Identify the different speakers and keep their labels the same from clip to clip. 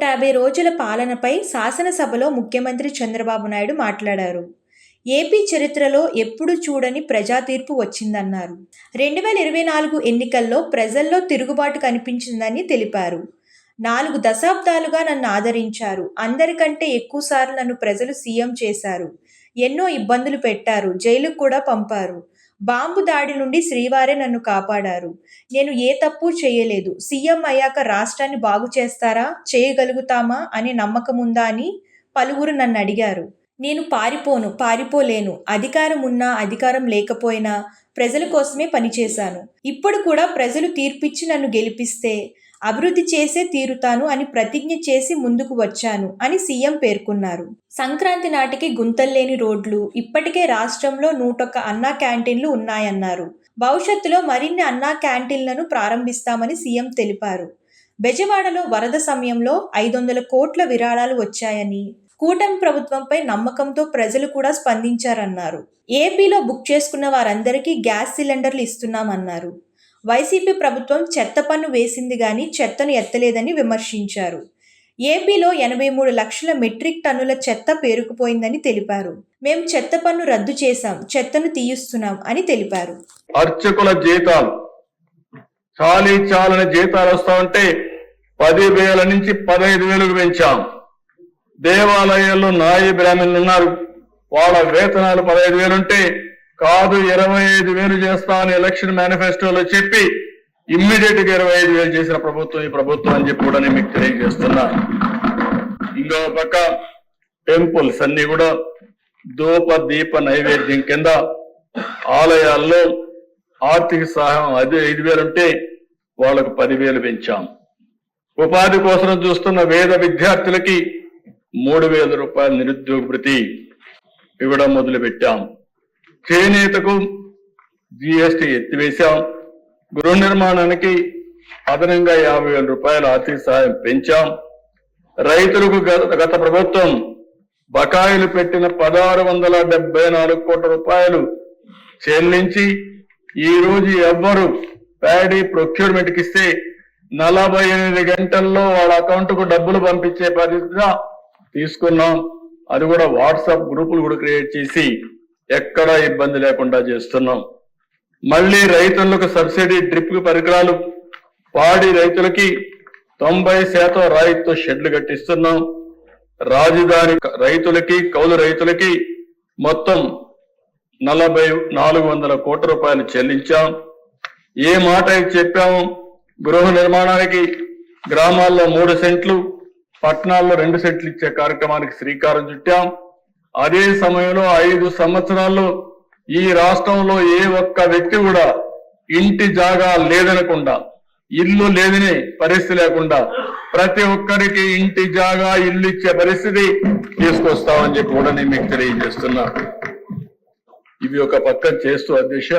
Speaker 1: 150 రోజుల పాలనపై శాసనసభలో ముఖ్యమంత్రి చంద్రబాబు నాయుడు మాట్లాడారు. ఏపీ చరిత్రలో ఎప్పుడూ చూడని ప్రజా తీర్పు వచ్చిందన్నారు. 2024 ఎన్నికల్లో ప్రజల్లో తిరుగుబాటు కనిపించిందని తెలిపారు. 4 దశాబ్దాలుగా నన్ను ఆదరించారు. అందరికంటే ఎక్కువసార్లు నన్ను ప్రజలు సీఎం చేశారు. ఎన్నో ఇబ్బందులు పెట్టారు. జైలుకు కూడా పంపారు. బాంబు దాడి నుండి శ్రీవారే నన్ను కాపాడారు. నేను ఏ తప్పు చేయలేదు. సీఎం అయ్యాక రాష్ట్రాన్ని బాగు చేస్తారా, చేయగలుగుతామా అనే నమ్మకముందా అని పలువురు నన్ను అడిగారు. నేను పారిపోలేను. అధికారం ఉన్నా అధికారం లేకపోయినా ప్రజల కోసమే పనిచేశాను. ఇప్పుడు కూడా ప్రజలు తీర్పిచ్చి నన్ను గెలిపిస్తే అభివృద్ధి చేసే తీరుతాను అని ప్రతిజ్ఞ చేసి ముందుకు వచ్చాను అని సీఎం పేర్కొన్నారు. సంక్రాంతి నాటికి గుంతల్లేని రోడ్లు, ఇప్పటికే రాష్ట్రంలో 101 అన్నా క్యాంటీన్లు ఉన్నాయన్నారు. భవిష్యత్తులో మరిన్ని అన్నా క్యాంటీన్లను ప్రారంభిస్తామని సీఎం తెలిపారు. బెజవాడలో వరద సమయంలో 500 కోట్ల విరాళాలు వచ్చాయని, కూటమి ప్రభుత్వంపై నమ్మకంతో ప్రజలు కూడా స్పందించారన్నారు. ఏపీలో బుక్ చేసుకున్న వారందరికీ గ్యాస్ సిలిండర్లు ఇస్తున్నామన్నారు. వైసీపీ ప్రభుత్వం చెత్త పన్ను వేసింది గాని చెత్తను ఎత్తలేదని విమర్శించారు. ఏపీలో 83 లక్షల మెట్రిక్ టన్నుల చెత్త పేరుకుపోయిందని తెలిపారు. మేం చెత్త పన్ను రద్దు చేశాం, చెత్తను తీయిస్తున్నాం అని తెలిపారు.
Speaker 2: అర్చకుల జీతాలు చాలని జీతాలు వస్తా ఉంటే 10,000 నుంచి 15,000కు పెంచాం. దేవాలయాల్లో నాయి బ్రాహ్మణులు ఉన్నారు, వాళ్ళ వేతనాలు 15,000 ఉంటే కాదు 25,000 చేస్తా అని ఎలక్షన్ మేనిఫెస్టోలో చెప్పి ఇమ్మీడియట్ గా 25,000 చేసిన ప్రభుత్వం ఈ ప్రభుత్వం అని చెప్పి కూడా నేను మీకు తెలియజేస్తున్నా. ఇంకో పక్క టెంపుల్స్ అన్ని కూడా ధూప దీప నైవేద్యం కింద ఆలయాల్లో ఆర్థిక సహాయం అది 5,000 ఉంటే వాళ్ళకు 10,000 పెంచాం. ఉపాధి కోసం చూస్తున్న వేద విద్యార్థులకి 3,000 రూపాయల నిరుద్యోగ భృతి ఇవ్వడం మొదలు పెట్టాం. చేనేతకు జిఎస్టీ ఎత్తివేశాం. గృహ నిర్మాణానికి అదనంగా 50,000 రూపాయల ఆర్థిక సహాయం పెంచాం. రైతులకు గత ప్రభుత్వం బకాయిలు పెట్టిన 1,674 కోట్ల రూపాయలు చెల్లించి ఈ రోజు ఎవ్వరు ప్యాడీ ప్రొక్యూర్మెంట్కి ఇస్తే 48 గంటల్లో వాళ్ళ అకౌంట్ కు డబ్బులు పంపించే పరిస్థితిగా తీసుకున్నాం. అది కూడా వాట్సాప్ గ్రూపులు కూడా క్రియేట్ చేసి ఎక్కడా ఇబ్బంది లేకుండా చేస్తున్నాం. మళ్ళీ రైతులకు సబ్సిడీ డ్రిప్ పరికరాలు, పాడి రైతులకి 90% రాయితీతో షెడ్లు కట్టిస్తున్నాం. రాజధాని రైతులకి, కౌలు రైతులకి మొత్తం 400 కోట్ల రూపాయలు చెల్లించాం. ఏ మాట చెప్పాము, గృహ నిర్మాణానికి గ్రామాల్లో 3 సెంట్లు, పట్టణాల్లో 2 సెంట్లు ఇచ్చే కార్యక్రమానికి శ్రీకారం చుట్టాం. అదే సమయంలో 5 సంవత్సరాల్లో ఈ రాష్ట్రంలో ఏ ఒక్క వ్యక్తి కూడా ఇంటి జాగా లేదనకుండా, ఇల్లు లేదని పరిస్థితి లేకుండా ప్రతి ఒక్కరికి ఇంటి జాగా, ఇల్లు ఇచ్చే పరిస్థితి తీసుకొస్తామని చెప్పి కూడా నేను మీకు తెలియజేస్తున్నా. ఇవి ఒక పక్కన చేస్తూ అధ్యక్ష,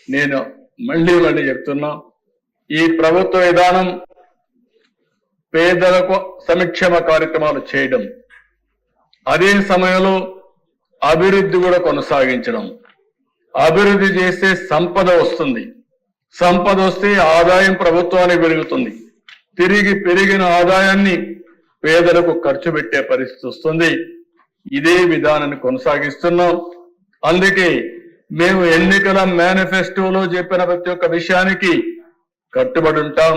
Speaker 2: నేను మళ్ళీ చెప్తున్నా, ఈ ప్రభుత్వ విధానం పేదలకు సంక్షేమ కార్యక్రమాలు చేయడం, అదే సమయంలో అభివృద్ధి కూడా కొనసాగించడం. అభివృద్ధి చేస్తే సంపద వస్తుంది, సంపద వస్తే ఆదాయం ప్రభుత్వానికి పెరుగుతుంది, తిరిగి పెరిగిన ఆదాయాన్ని పేదలకు ఖర్చు పెట్టే పరిస్థితి వస్తుంది. ఇదే విధానాన్ని కొనసాగిస్తున్నాం. అందుకే మేము ఎన్నికల మేనిఫెస్టోలో చెప్పిన ప్రతి ఒక్క విషయానికి కట్టుబడి ఉంటాం,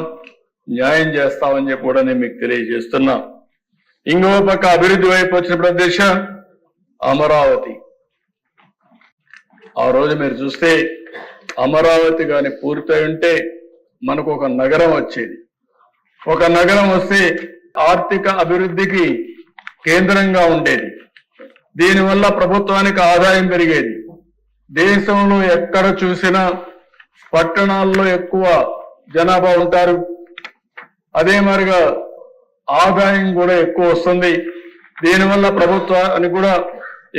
Speaker 2: న్యాయం చేస్తామని చెప్పి కూడా నేను మీకు తెలియజేస్తున్నా. ఇంకో పక్క అభివృద్ధి వైపు వచ్చిన ప్రదేశ అమరావతి. ఆ రోజు మీరు చూస్తే అమరావతి కానీ పూర్తయి ఉంటే మనకు ఒక నగరం వచ్చేది. ఒక నగరం వస్తే ఆర్థిక అభివృద్ధికి కేంద్రంగా ఉండేది. దీనివల్ల ప్రభుత్వానికి ఆదాయం పెరిగేది. దేశంలో ఎక్కడ చూసినా పట్టణాల్లో ఎక్కువ జనాభా ఉంటారు, అదే మరిగా ఆదాయం కూడా ఎక్కువ వస్తుంది. దీనివల్ల ప్రభుత్వానికి కూడా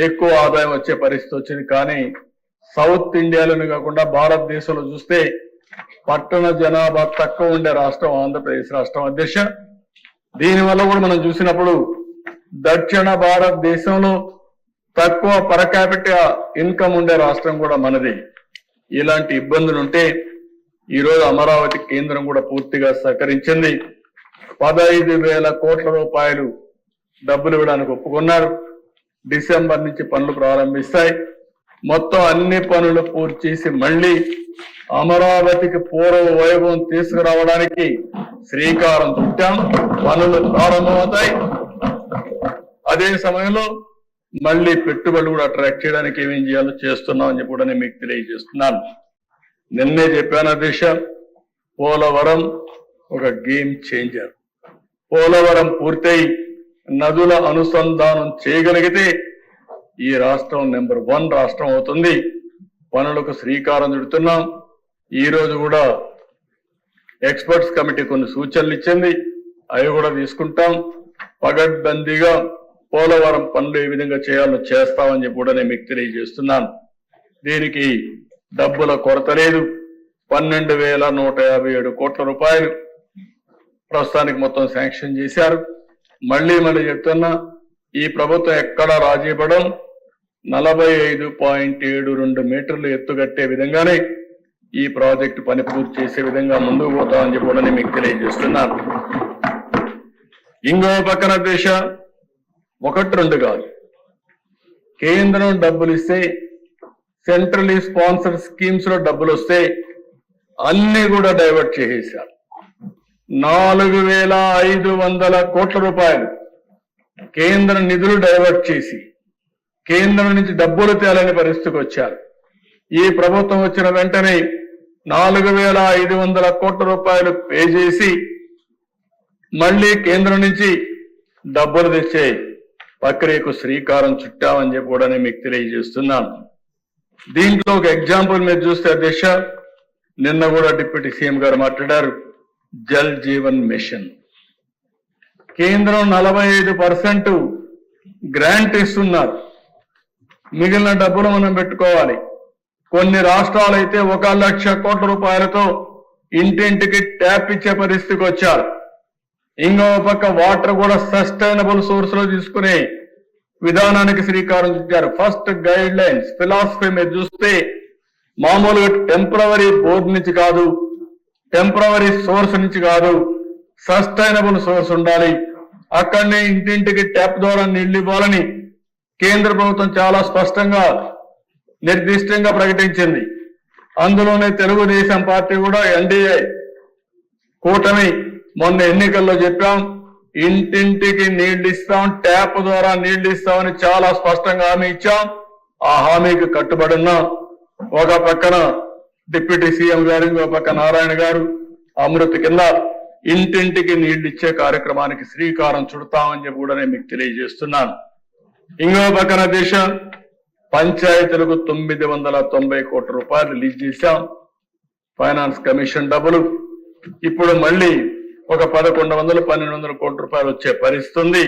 Speaker 2: ఎక్కువ ఆదాయం వచ్చే పరిస్థితి వచ్చింది. కానీ సౌత్ ఇండియాలోనే కాకుండా భారతదేశంలో చూస్తే పట్టణ జనాభా తక్కువ ఉండే రాష్ట్రం ఆంధ్రప్రదేశ్ రాష్ట్రం అధ్యక్ష. దీనివల్ల కూడా మనం చూసినప్పుడు దక్షిణ భారతదేశంలో తక్కువ పర్ క్యాపిటల్ ఇన్కమ్ ఉండే రాష్ట్రం కూడా మనది. ఇలాంటి ఇబ్బందులు ఉంటే ఈరోజు అమరావతి కేంద్రం కూడా పూర్తిగా సహకరించింది. 15,000 కోట్ల రూపాయలు డబ్బులు ఇవ్వడానికి ఒప్పుకున్నారు. డిసెంబర్ నుంచి పనులు ప్రారంభిస్తాయి. మొత్తం అన్ని పనులు పూర్తి చేసి మళ్ళీ అమరావతికి పూర్వ వైభవం తీసుకురావడానికి శ్రీకారం చుట్టాం. పనులు ప్రారంభమవుతాయి. అదే సమయంలో మళ్ళీ పెట్టుబడులు కూడా అట్రాక్ట్ చేయడానికి ఏమేం చేయాలో చేస్తున్నాం అని చెప్పి కూడా నేను మీకు తెలియజేస్తున్నాను. నిన్నే చెప్పాను దిశ, పోలవరం ఒక గేమ్ చేంజర్. పోలవరం పూర్తయి నదుల అనుసంధానం చేయగలిగితే ఈ రాష్ట్రం నెంబర్ 1 రాష్ట్రం అవుతుంది. పనులకు శ్రీకారం చుడుతున్నాం. ఈ రోజు కూడా ఎక్స్పర్ట్స్ కమిటీ కొన్ని సూచనలు ఇచ్చింది, అవి కూడా తీసుకుంటాం. పగడ్బందీగా పోలవరం పనులు ఏ విధంగా చేయాలో చేస్తామని చెప్పి కూడా నేను మీకు తెలియజేస్తున్నాను. దీనికి డబ్బుల కొరత లేదు. 12,157 కోట్ల రూపాయలు ప్రస్తుతానికి మొత్తం శాంక్షన్ చేశారు. మళ్ళీ చెప్తున్నా, ఈ ప్రభుత్వం ఎక్కడా రాజీ పడం. 45.72 మీటర్లు ఎత్తుగట్టే విధంగానే ఈ ప్రాజెక్టు పని పూర్తి చేసే విధంగా ముందుకు పోతామని చెప్పి కూడా నేను మీకు తెలియజేస్తున్నాను. ఇంకో పక్కన దేశ 1-2 కాదు, కేంద్రం డబ్బులు ఇస్తే, సెంట్రలీ స్పాన్సర్ స్కీమ్స్ లో డబ్బులు వస్తే అన్ని కూడా డైవర్ట్ చేసేశారు. 4,500 కోట్ల రూపాయలు కేంద్ర నిధులు డైవర్ట్ చేసి కేంద్రం నుంచి డబ్బులు తేలని పరిస్థితికి వచ్చారు. ఈ ప్రభుత్వం వచ్చిన వెంటనే 4,500 కోట్ల రూపాయలు పే చేసి మళ్ళీ కేంద్రం నుంచి డబ్బులు తెచ్చే ప్రక్రియకు శ్రీకారం చుట్టామని చెప్పి కూడా నేను మీకు తెలియజేస్తున్నాను. దీంట్లో ఒక ఎగ్జాంపుల్ మీరు చూస్తే అధ్యక్ష, నిన్న కూడా డిప్యూటీ సీఎం గారు మాట్లాడారు, జల్ జీవన్ మిషన్. కేంద్రం 45% గ్రాంట్ ఇస్తున్నారు, మిగిలిన డబ్బులు మనం పెట్టుకోవాలి. కొన్ని రాష్ట్రాలు అయితే 1,00,000 కోట్ల రూపాయలతో ఇంటింటికి ట్యాప్ ఇచ్చే పరిస్థితికి వచ్చారు. ఇంకో పక్క వాటర్ కూడా సస్టైనబుల్ సోర్స్ లో తీసుకునే విధానానికి శ్రీకారం చుట్టారు. ఫస్ట్ గైడ్ లైన్స్ ఫిలాసఫీ మీరు చూస్తే మామూలుగా టెంపరవరీ బోర్డు నుంచి కాదు, టెంపరవరీ సోర్స్ నుంచి కాదు, సస్టైనబుల్ సోర్స్ ఉండాలి. అక్కడనే ఇంటింటికి ట్యాప్ ద్వారా నీళ్లు ఇవ్వాలని కేంద్ర ప్రభుత్వం చాలా స్పష్టంగా నిర్దిష్టంగా ప్రకటించింది. అందులోనే తెలుగుదేశం పార్టీ కూడా ఎన్డీఏ కూటమి మొన్న ఎన్నికల్లో చెప్పాం, ఇంటింటికి నీళ్లు ఇస్తాం, ట్యాప్ ద్వారా నీళ్లు ఇస్తామని చాలా స్పష్టంగా హామీ ఇచ్చాం. ఆ హామీకి కట్టుబడి ఉన్నాం. ఒక పక్కన డిప్యూటీ సీఎం గారు, ఇంకో పక్క నారాయణ గారు అమృత్ కింద ఇంటింటికి నీళ్లు ఇచ్చే కార్యక్రమానికి శ్రీకారం చుడతామని చెప్పి కూడా నేను మీకు తెలియజేస్తున్నాను. ఇంకో పక్కన దేశ పంచాయతీలకు 990 కోట్ల రూపాయలు రిలీజ్ చేశాం. ఫైనాన్స్ కమిషన్ డబ్బులు ఇప్పుడు మళ్ళీ ఒక 1,100-1,200 కోట్ల రూపాయలు వచ్చే పరిస్థితి ఉంది.